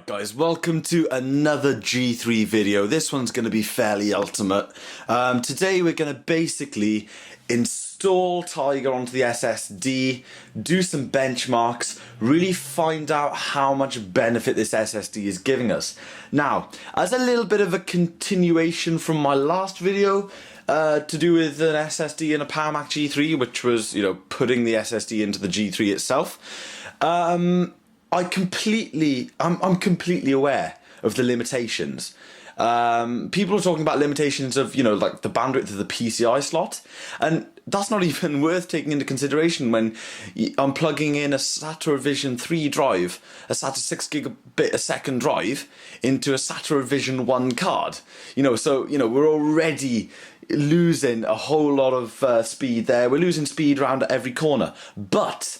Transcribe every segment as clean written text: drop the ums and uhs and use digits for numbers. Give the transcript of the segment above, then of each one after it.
Guys, welcome to another G3 video. This one's going to be fairly ultimate. Today we're going to basically install Tiger onto the SSD, do some benchmarks, really find out how much benefit this SSD is giving us. Now, as a little bit of a continuation from my last video, to do with an SSD and a PowerMac G3, which was, putting the SSD into the G3 itself, I'm completely aware of the limitations. People are talking about limitations of, like the bandwidth of the PCI slot, and that's not even worth taking into consideration when I'm plugging in a SATA Vision 3 drive, a SATA 6 gigabit a second drive, into a SATA Vision 1 card. We're already losing a whole lot of speed there. We're losing speed around at every corner. But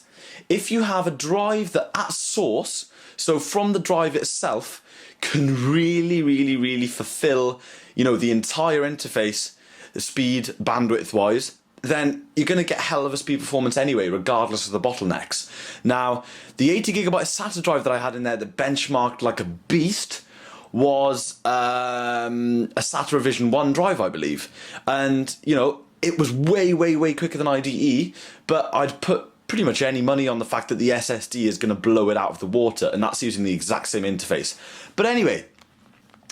if you have a drive that at source, so from the drive itself, can really fulfill, the entire interface, the speed, bandwidth wise, then you're going to get hell of a speed performance anyway, regardless of the bottlenecks. Now, the 80 gigabyte SATA drive that I had in there that benchmarked like a beast was a SATA Vision 1 drive, I believe. And, it was way quicker than IDE, but I'd put pretty much any money on the fact that the SSD is going to blow it out of the water, and that's using the exact same interface. But anyway,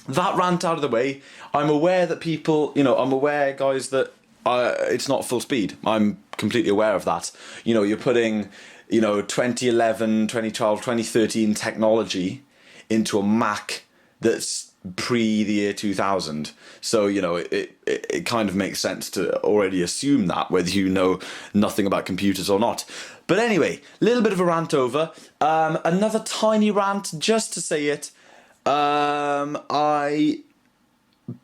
that rant out of the way, I'm aware that people, I'm aware, guys, that it's not full speed. I'm completely aware of that. You're putting, 2011, 2012, 2013 technology into a Mac that's pre the year 2000. So, it kind of makes sense to already assume that, whether you know nothing about computers or not. But anyway, a little bit of a rant over. Another tiny rant, just to say it. I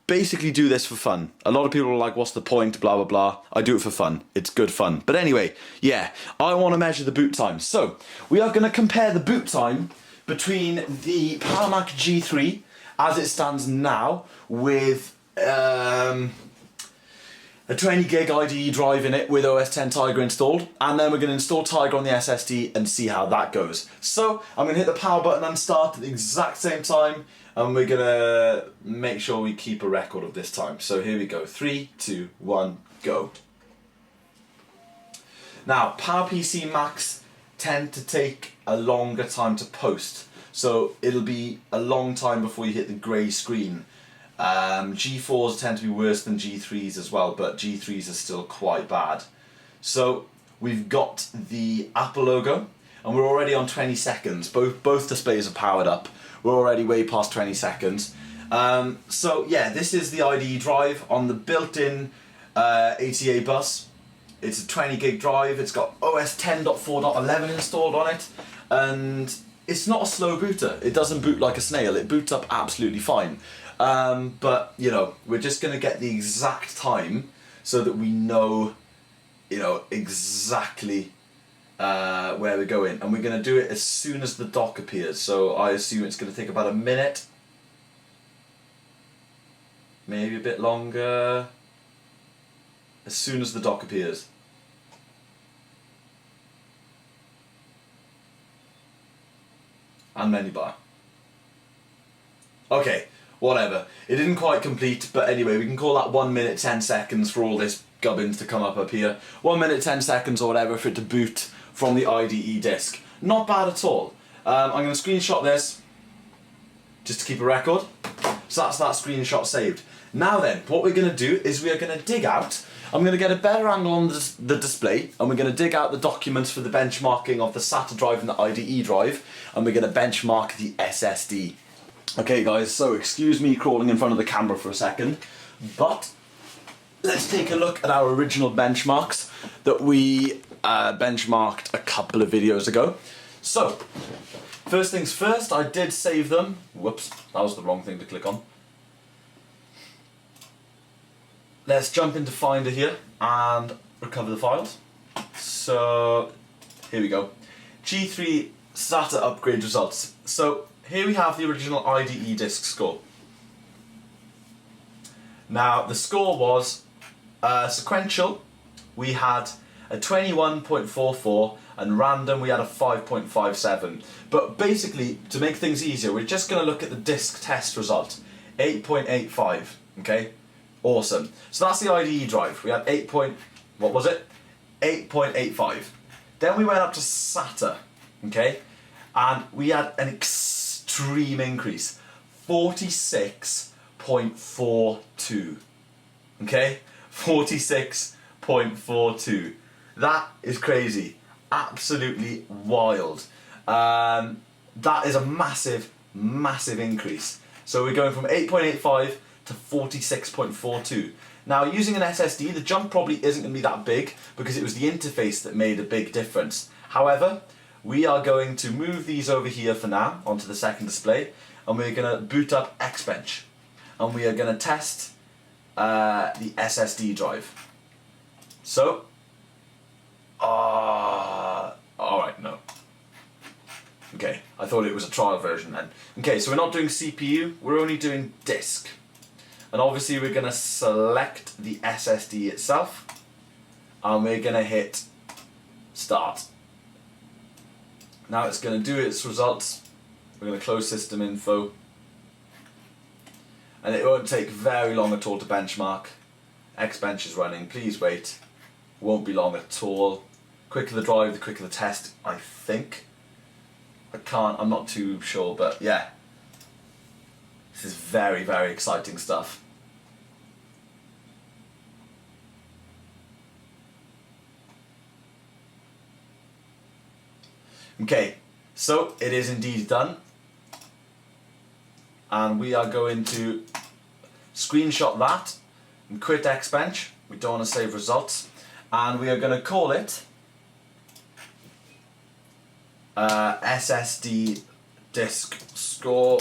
basically do this for fun. A lot of people are like, what's the point, blah, blah, blah. I do it for fun. It's good fun. But anyway, yeah, I want to measure the boot time. So, we are going to compare the boot time between the PowerMac G3 as it stands now with a 20 gig IDE drive in it with OS X Tiger installed, and then we're going to install Tiger on the SSD and see how that goes. So I'm going to hit the power button and start at the exact same time, and we're going to make sure we keep a record of this time. So here we go, 3, 2, 1, go. Now, PowerPC Macs tend to take a longer time to post, so it'll be a long time before you hit the grey screen. G4s tend to be worse than G3s as well, but G3s are still quite bad. So we've got the Apple logo, and we're already on 20 seconds. Both displays are powered up. We're already way past 20 seconds. So yeah, this is the IDE drive on the built-in ATA bus. It's a 20 gig drive. It's got OS 10.4.11 installed on it, and it's not a slow booter. It doesn't boot like a snail. It boots up absolutely fine. But, we're just going to get the exact time so that we know, exactly where we're going. And we're going to do it as soon as the dock appears. So I assume it's going to take about a minute. Maybe a bit longer. As soon as the dock appears. And menu bar. Okay. Whatever. It didn't quite complete, but anyway, we can call that 1 minute 10 seconds for all this gubbins to come up here. 1 minute 10 seconds or whatever for it to boot from the IDE disk. Not bad at all. I'm going to screenshot this just to keep a record. So that's that screenshot saved. Now then, what we're going to do is we are going to dig out. I'm going to get a better angle on the display, and we're going to dig out the documents for the benchmarking of the SATA drive and the IDE drive, and we're going to benchmark the SSD. Okay guys, so excuse me crawling in front of the camera for a second, but let's take a look at our original benchmarks that we benchmarked a couple of videos ago. So, first things first, I did save them. Whoops, that was the wrong thing to click on. Let's jump into Finder here and recover the files. So, here we go. G3 SATA upgrade results. So, here we have the original IDE disk score. Now, the score was sequential. We had a 21.44, and random we had a 5.57. But basically, to make things easier, we're just going to look at the disk test result, 8.85. Okay, awesome. So that's the IDE drive. We had 8.85. Then we went up to SATA, okay, and we had an extreme increase, 46.42. Okay, 46.42. That is crazy, absolutely wild. That is a massive, massive increase. So we're going from 8.85 to 46.42. Now, using an SSD, the jump probably isn't going to be that big because it was the interface that made a big difference. However, we are going to move these over here for now onto the second display, and we're going to boot up Xbench, and we are going to test the SSD drive. So, alright, no. Okay, I thought it was a trial version then. Okay, so we're not doing CPU, we're only doing disk. And obviously we're going to select the SSD itself, and we're going to hit start. Now it's going to do its results. We're going to close system info. And it won't take very long at all to benchmark. Xbench is running, please wait. Won't be long at all. Quicker the drive, the quicker the test, I think. I'm not too sure, but yeah. This is very, very exciting stuff. Okay, so it is indeed done. And we are going to screenshot that and quit Xbench. We don't want to save results. And we are going to call it SSD disk score.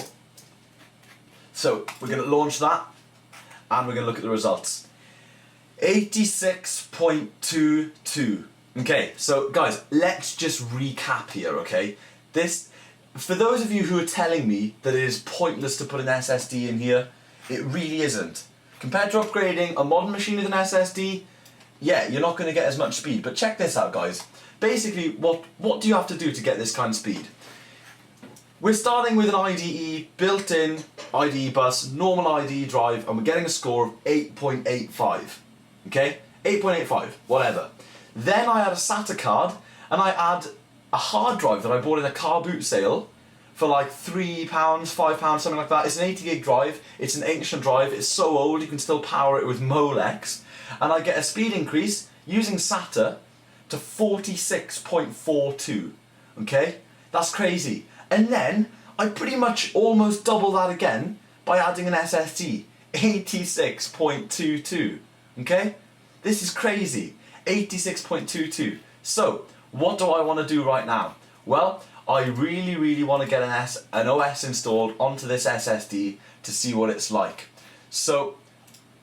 So we're going to launch that, and we're going to look at the results. 86.22. Okay, so guys, let's just recap here, okay? For those of you who are telling me that it is pointless to put an SSD in here, it really isn't. Compared to upgrading a modern machine with an SSD, yeah, you're not going to get as much speed. But check this out, guys. Basically, what do you have to do to get this kind of speed? We're starting with an IDE, built-in IDE bus, normal IDE drive, and we're getting a score of 8.85. Okay? 8.85, whatever. Then I add a SATA card, and I add a hard drive that I bought in a car boot sale for like £3, £5, something like that. It's an 80 gig drive, it's an ancient drive, it's so old you can still power it with Molex, and I get a speed increase using SATA to 46.42. Okay? That's crazy. And then I pretty much almost double that again by adding an SSD, 86.22. Okay? This is crazy. 86.22. So, what do I want to do right now? Well, I really, really want to get an OS installed onto this SSD to see what it's like. So,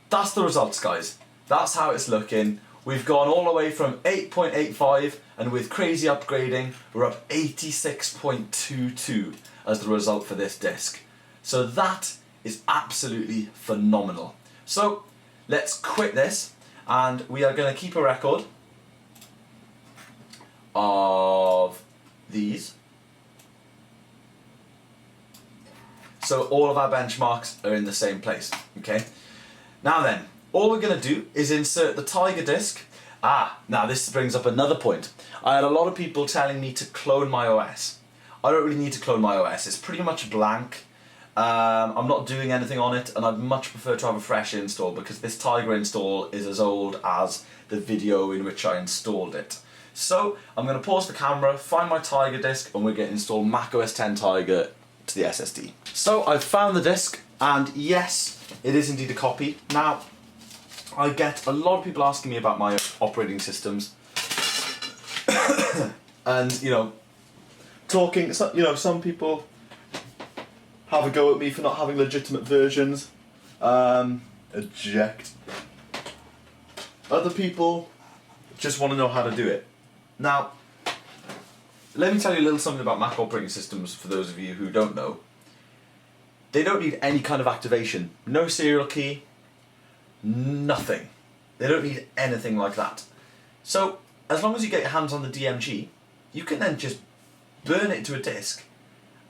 that's the results, guys. That's how it's looking. We've gone all the way from 8.85, and with crazy upgrading, we're up 86.22 as the result for this disk. So that is absolutely phenomenal. So, let's quit this, and we are going to keep a record of these. So all of our benchmarks are in the same place, okay? Now then, all we're going to do is insert the Tiger disk. Now this brings up another point. I had a lot of people telling me to clone my OS. I don't really need to clone my OS. It's pretty much blank. I'm not doing anything on it, and I'd much prefer to have a fresh install because this Tiger install is as old as the video in which I installed it. So I'm going to pause the camera, find my Tiger disk, and we're going to install macOS 10 Tiger to the SSD. So I've found the disk, and yes, it is indeed a copy. Now, I get a lot of people asking me about my operating systems, and some people have a go at me for not having legitimate versions. Eject. Other people just want to know how to do it. Now, let me tell you a little something about Mac operating systems for those of you who don't know. They don't need any kind of activation. No serial key, nothing. They don't need anything like that. So, as long as you get your hands on the DMG, you can then just burn it to a disk,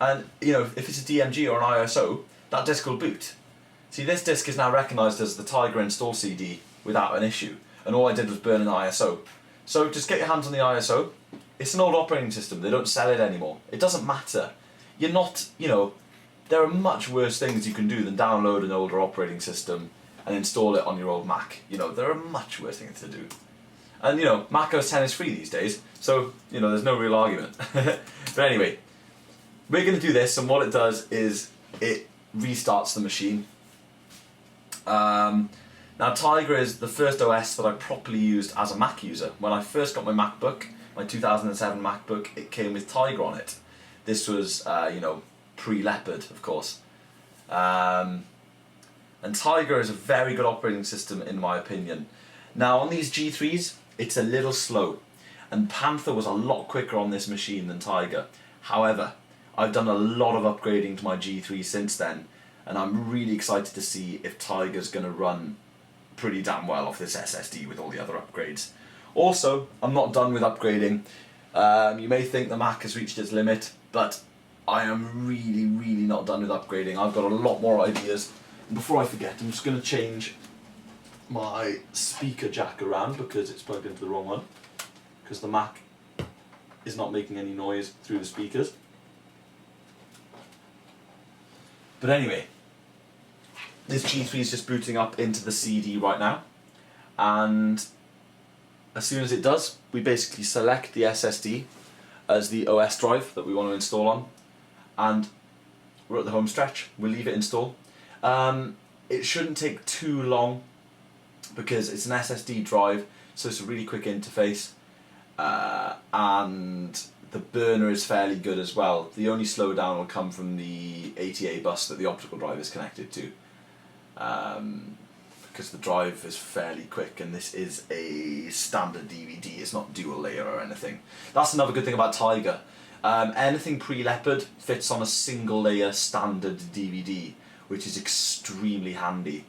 and you know, if it's a DMG or an ISO, that disk will boot. See, this disk is now recognised as the Tiger install CD without an issue, and all I did was burn an ISO. So just get your hands on the ISO. It's an old operating system, they don't sell it anymore. It doesn't matter. You're not, you know, there are much worse things you can do than download an older operating system and install it on your old Mac. You know, there are much worse things to do. And you know, Mac OS X is free these days, so you know, there's no real argument. But anyway, we're going to do this, and what it does is it restarts the machine. Now Tiger is the first OS that I properly used as a Mac user. When I first got my MacBook, my 2007 MacBook, it came with Tiger on it. This was, you know, pre-Leopard, of course. And Tiger is a very good operating system in my opinion. Now on these G3s, it's a little slow, and Panther was a lot quicker on this machine than Tiger. However, I've done a lot of upgrading to my G3 since then, and I'm really excited to see if Tiger's going to run pretty damn well off this SSD with all the other upgrades. Also, I'm not done with upgrading. You may think the Mac has reached its limit, but I am really not done with upgrading. I've got a lot more ideas. And before I forget, I'm just going to change my speaker jack around because it's plugged into the wrong one, because the Mac is not making any noise through the speakers. But anyway, this G3 is just booting up into the CD right now, and as soon as it does, we basically select the SSD as the OS drive that we want to install on, and we're at the home stretch. We'll leave it install. It shouldn't take too long because it's an SSD drive, so it's a really quick interface, and the burner is fairly good as well. The only slowdown will come from the ATA bus that the optical drive is connected to, because the drive is fairly quick, and this is a standard DVD, it's not dual layer or anything. That's another good thing about Tiger. Anything pre-Leopard fits on a single layer standard DVD, which is extremely handy.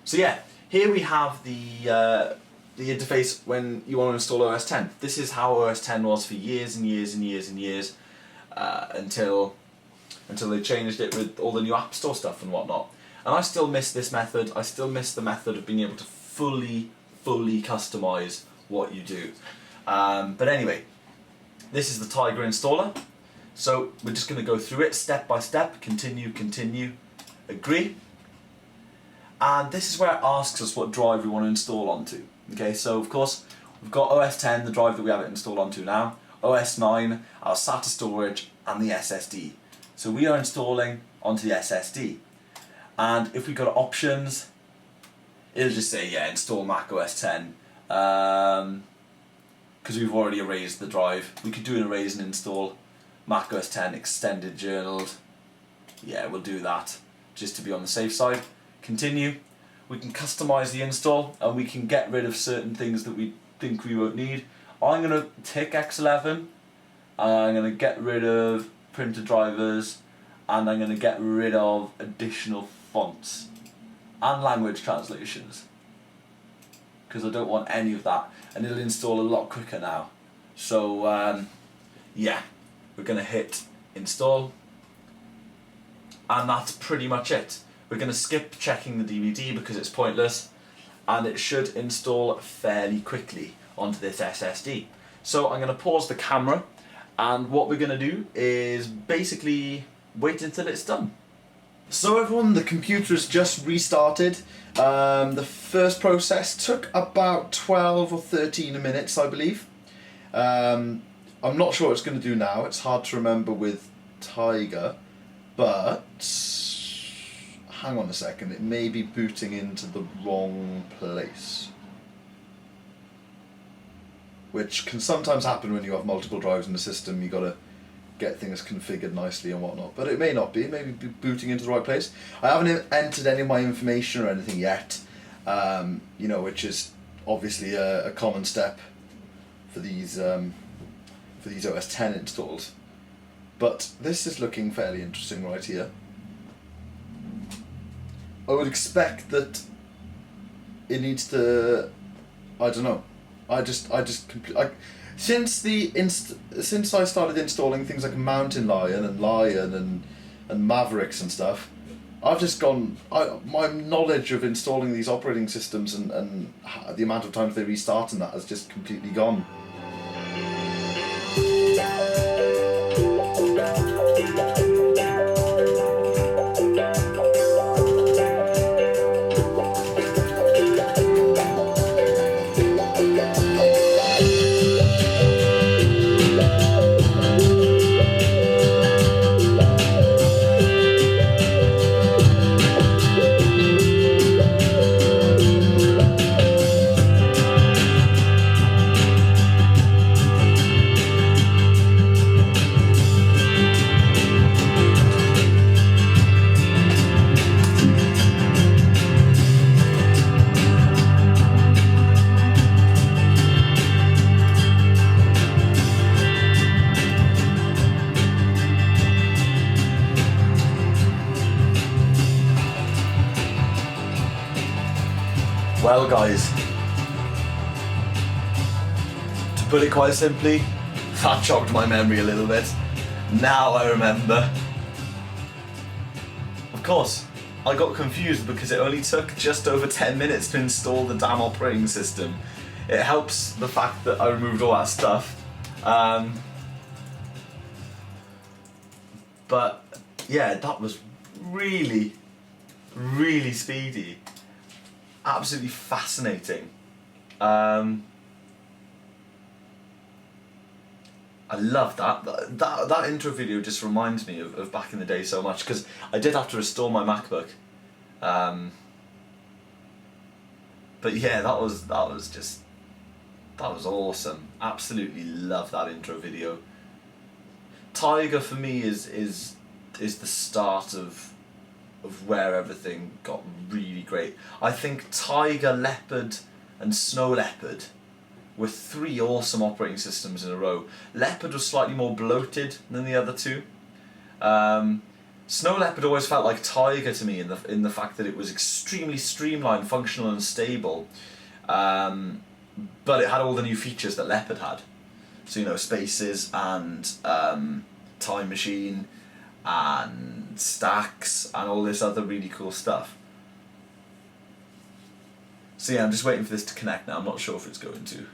So yeah, here we have the interface when you want to install OS X. This is how OS X was for years and years and years and years, until they changed it with all the new App Store stuff and whatnot. And I still miss this method. I still miss the method of being able to fully customize what you do. But anyway, this is the Tiger installer. So we're just going to go through it step by step, continue, agree. And this is where it asks us what drive we want to install onto. Okay, so of course we've got OS X, the drive that we have it installed onto now, OS 9, our SATA storage, and the SSD. So we are installing onto the SSD. And if we go to options, it'll just say, yeah, install Mac OS X. Because we've already erased the drive. We could do an erase and install Mac OS X extended journaled. Yeah, we'll do that just to be on the safe side. Continue. We can customize the install, and we can get rid of certain things that we think we won't need. I'm going to tick X11, I'm going to get rid of printer drivers, and I'm going to get rid of additional fonts and language translations, because I don't want any of that, and it'll install a lot quicker now. So yeah, we're going to hit install, and that's pretty much it. We're going to skip checking the DVD because it's pointless, and it should install fairly quickly onto this SSD. So I'm going to pause the camera, and what we're going to do is basically wait until it's done. So everyone, the computer has just restarted. The first process took about 12 or 13 minutes, I believe. I'm not sure what it's going to do now. It's hard to remember with Tiger, but hang on a second, it may be booting into the wrong place, which can sometimes happen when you have multiple drives in the system. You got to get things configured nicely and whatnot, but it may not be. It may be booting into the right place. I haven't entered any of my information or anything yet, you know, which is obviously a common step for these OS X installs. But this is looking fairly interesting right here. I would expect that it needs to, I don't know, Since I started installing things like Mountain Lion and Mavericks and stuff, I've just gone. My knowledge of installing these operating systems and the amount of times they restart and that has just completely gone. Well guys, to put it quite simply, that jogged my memory a little bit. Now I remember. Of course, I got confused because it only took just over 10 minutes to install the damn operating system. It helps the fact that I removed all that stuff. But yeah, that was really, really speedy. Absolutely fascinating. I love that. That intro video just reminds me of back in the day so much, because I did have to restore my MacBook. But yeah, that was awesome. Absolutely love that intro video. Tiger for me is the start of where everything got really great. I think Tiger, Leopard and Snow Leopard were three awesome operating systems in a row. Leopard was slightly more bloated than the other two. Snow Leopard always felt like Tiger to me in the fact that it was extremely streamlined, functional and stable, but it had all the new features that Leopard had. So, you know, spaces and time machine and stacks and all this other really cool stuff. So yeah, I'm just waiting for this to connect now. I'm not sure if it's going to.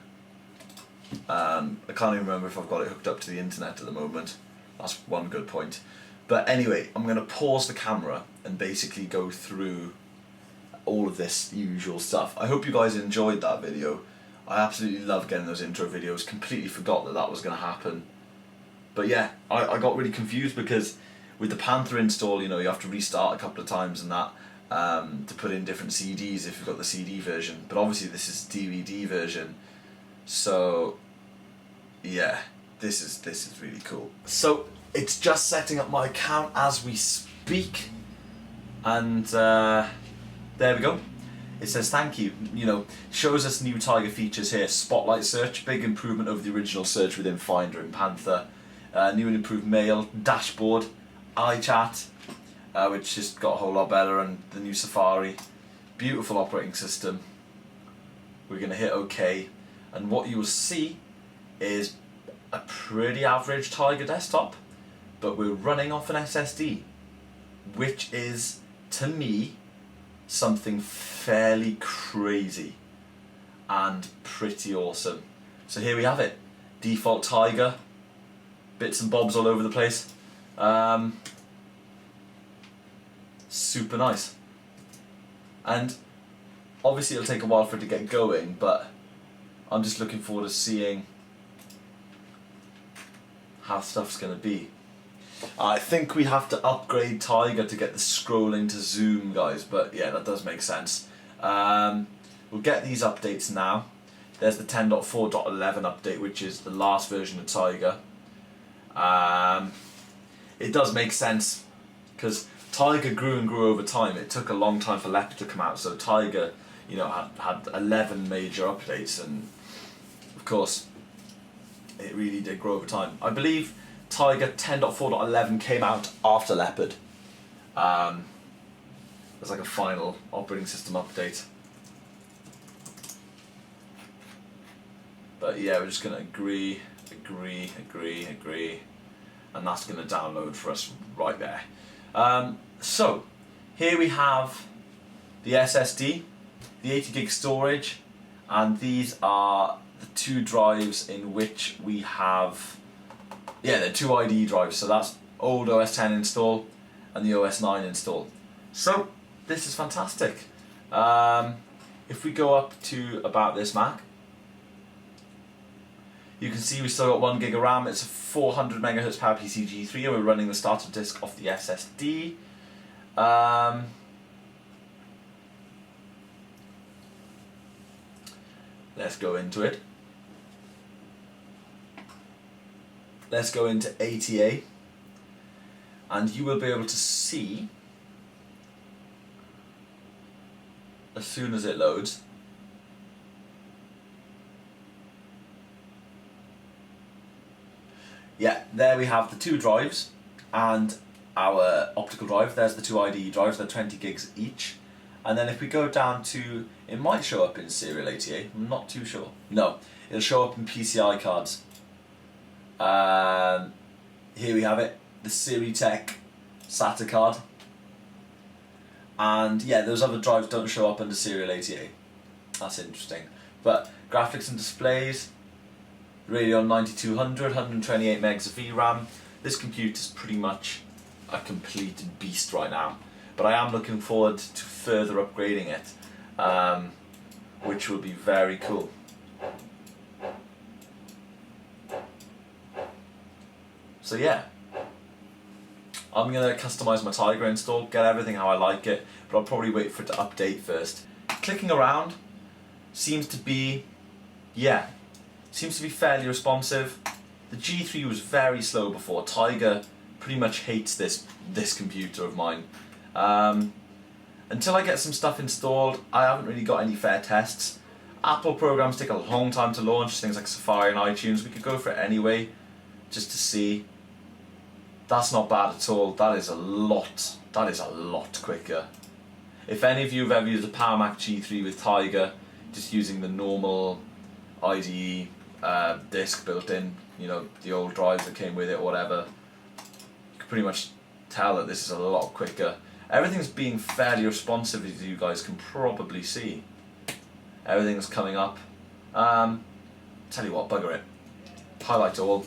I can't even remember if I've got it hooked up to the internet at the moment. That's one good point. But anyway, I'm going to pause the camera and basically go through all of this usual stuff. I hope you guys enjoyed that video. I absolutely love getting those intro videos. Completely forgot that was going to happen. But yeah, I got really confused because with the Panther install, you know, you have to restart a couple of times and that to put in different CDs if you've got the CD version. But obviously this is DVD version, so yeah, this is really cool. So it's just setting up my account as we speak, and there we go. It says thank you. You know, shows us new Tiger features here. Spotlight search, big improvement over the original search within Finder and Panther. New and improved mail, dashboard, iChat, which just got a whole lot better, and the new Safari. Beautiful operating system. We're going to hit OK, and what you will see is a pretty average Tiger desktop, but we're running off an SSD, which is, to me, something fairly crazy and pretty awesome. So here we have it. Default Tiger, bits and bobs all over the place. Super nice. And obviously it'll take a while for it to get going, but I'm just looking forward to seeing how stuff's going to be. I think we have to upgrade Tiger to get the scrolling to zoom, guys, but yeah, that does make sense. We'll get these updates now. There's the 10.4.11 update, which is the last version of Tiger. It does make sense because Tiger grew and grew over time. It took a long time for Leopard to come out, so Tiger, you know, had 11 major updates, and of course it really did grow over time. I believe Tiger 10.4.11 came out after Leopard. There's like a final operating system update. But yeah, we're just going to agree, and that's going to download for us right there. So here we have the SSD, the 80 gig storage, and these are the two drives in which we have, the two IDE drives. So that's old OS 10 install and the OS 9 install. So this is fantastic. If we go up to about this Mac, you can see we still got 1 gig of RAM. It's a 400 MHz PowerPC G3, and we're running the starter disk off the SSD. Let's go into it. Let's go into ATA, and you will be able to see, as soon as it loads, yeah, there we have the two drives and our optical drive. There's the two IDE drives, they're 20 gigs each. And then if we go down to, it might show up in serial ATA, I'm not too sure. No, it'll show up in PCI cards. Here we have it, the SiriTech SATA card. And yeah, those other drives don't show up under serial ATA. That's interesting. But graphics and displays, Radeon 9200, 128 megs of VRAM. This computer's pretty much a complete beast right now. But I am looking forward to further upgrading it, which will be very cool. So yeah, I'm going to customize my Tiger install, get everything how I like it, but I'll probably wait for it to update first. Clicking around seems to be fairly responsive. The G3 was very slow before. Tiger pretty much hates this computer of mine. Until I get some stuff installed, I haven't really got any fair tests. Apple programs take a long time to launch, things like Safari and iTunes. We could go for it anyway, just to see. That's not bad at all. That is a lot quicker. If any of you have ever used a PowerMac G3 with Tiger, just using the normal IDE disk built in, you know, the old drives that came with it or whatever, you can pretty much tell that this is a lot quicker. Everything's being fairly responsive, as you guys can probably see. Everything's coming up. Tell you what, bugger it. Highlight all.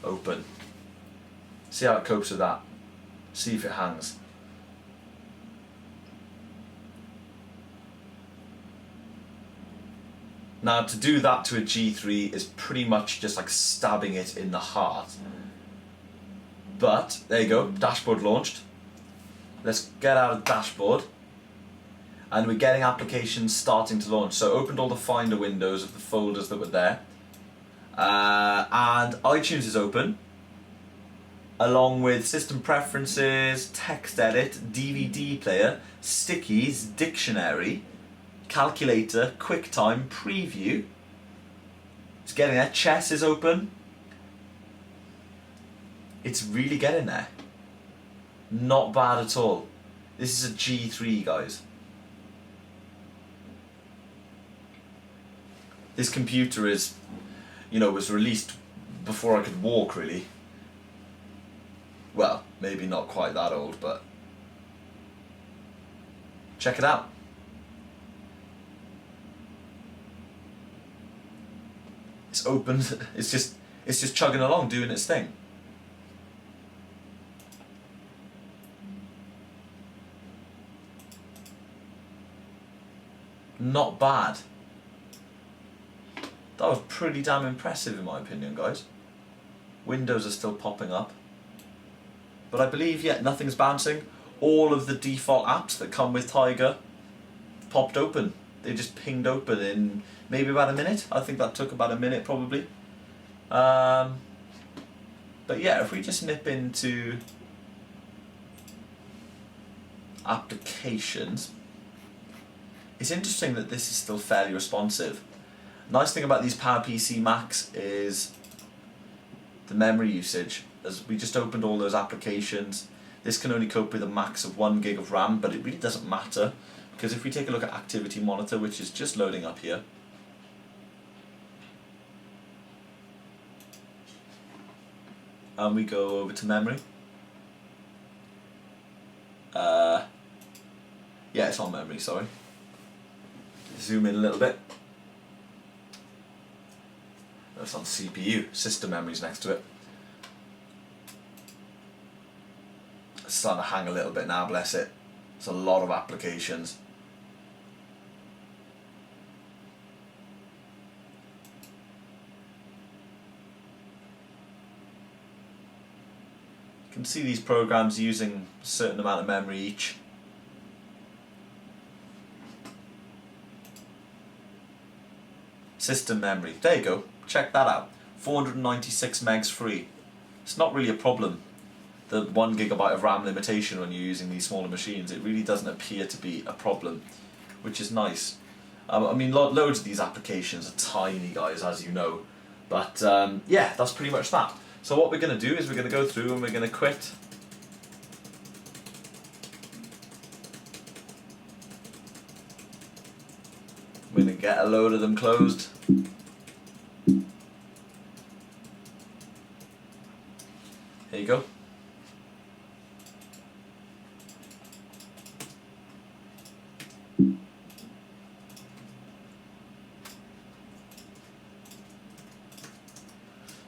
Open. See how it copes with that. See if it hangs. Now, to do that to a G3 is pretty much just like stabbing it in the heart. But, there you go, dashboard launched. Let's get out of dashboard. And we're getting applications starting to launch. So opened all the Finder windows of the folders that were there. And iTunes is open, along with system preferences, text edit, DVD player, stickies, dictionary, calculator, QuickTime, preview. It's getting there. Chess is open. It's really getting there. Not bad at all. This is a G3, guys. This computer is, you know, was released before I could walk, really. Well, maybe not quite that old, but check it out. It's open. It's just chugging along, doing its thing. Not bad. That was pretty damn impressive in my opinion, guys. Windows are still popping up. But I believe, yeah, nothing's bouncing. All of the default apps that come with Tiger popped open. They just pinged open in maybe about a minute. I think that took about a minute probably. But yeah, if we just nip into applications, it's interesting that this is still fairly responsive. Nice thing about these PowerPC Macs is the memory usage. As we just opened all those applications, this can only cope with a max of 1 gig of RAM, but it really doesn't matter, because if we take a look at Activity Monitor, which is just loading up here, and we go over to memory. Yeah, it's on memory, sorry. Zoom in a little bit. That's on CPU, system memory's next to it. It's starting to hang a little bit now, bless it. It's a lot of applications. You can see these programs using a certain amount of memory each. System memory, there you go, check that out. 496 megs free. It's not really a problem, the 1 gigabyte of RAM limitation when you're using these smaller machines. It really doesn't appear to be a problem, which is nice. I mean, loads of these applications are tiny, guys, as you know. But yeah, that's pretty much that. So what we're going to do is we're going to go through and we're going to quit. We're going to get a load of them closed. Here you go.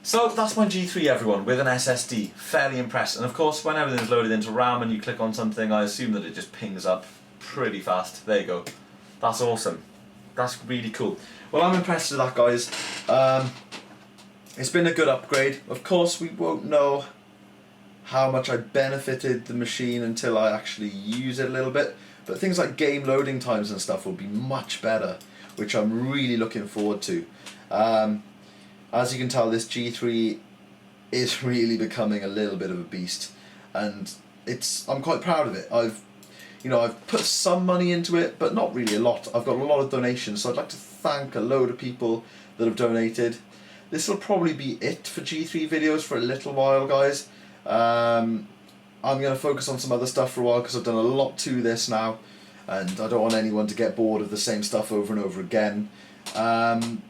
So that's my G3, everyone, with an SSD. Fairly impressed. And of course, when everything's loaded into RAM and you click on something, I assume that it just pings up pretty fast. There you go. That's awesome. That's really cool. Well, I'm impressed with that, guys. It's been a good upgrade. Of course, we won't know how much I benefited the machine until I actually use it a little bit. But things like game loading times and stuff will be much better, which I'm really looking forward to. As you can tell, this G3 is really becoming a little bit of a beast, and I'm quite proud of it. I've put some money into it, but not really a lot. I've got a lot of donations, so I'd like to thank a load of people that have donated. This will probably be it for G3 videos for a little while, guys. I'm going to focus on some other stuff for a while because I've done a lot to this now, and I don't want anyone to get bored of the same stuff over and over again.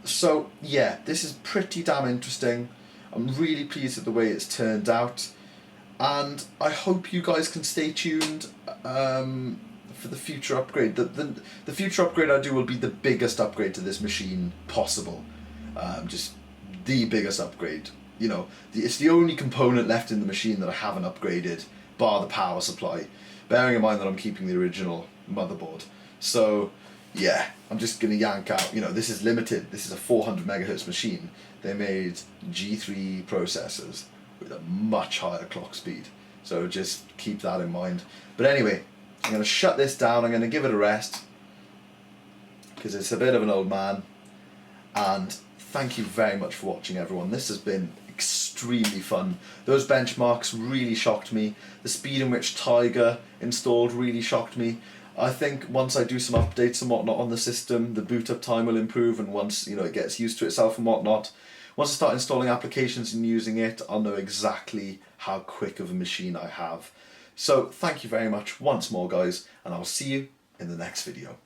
So yeah, this is pretty damn interesting. I'm really pleased with the way it's turned out, and I hope you guys can stay tuned for the future upgrade. The future upgrade I do will be the biggest upgrade to this machine possible. Just the biggest upgrade. You know, it's the only component left in the machine that I haven't upgraded, bar the power supply, bearing in mind that I'm keeping the original motherboard. So yeah, I'm just going to yank out, this is limited. This is a 400 megahertz machine. They made G3 processors with a much higher clock speed. So just keep that in mind. But anyway, I'm going to shut this down. I'm going to give it a rest because it's a bit of an old man. And thank you very much for watching, everyone. This has been extremely fun. Those benchmarks really shocked me. The speed in which Tiger installed really shocked me. I think once I do some updates and whatnot on the system, the boot up time will improve, and once it gets used to itself and whatnot, once I start installing applications and using it, I'll know exactly how quick of a machine I have. So thank you very much once more, guys, and I'll see you in the next video.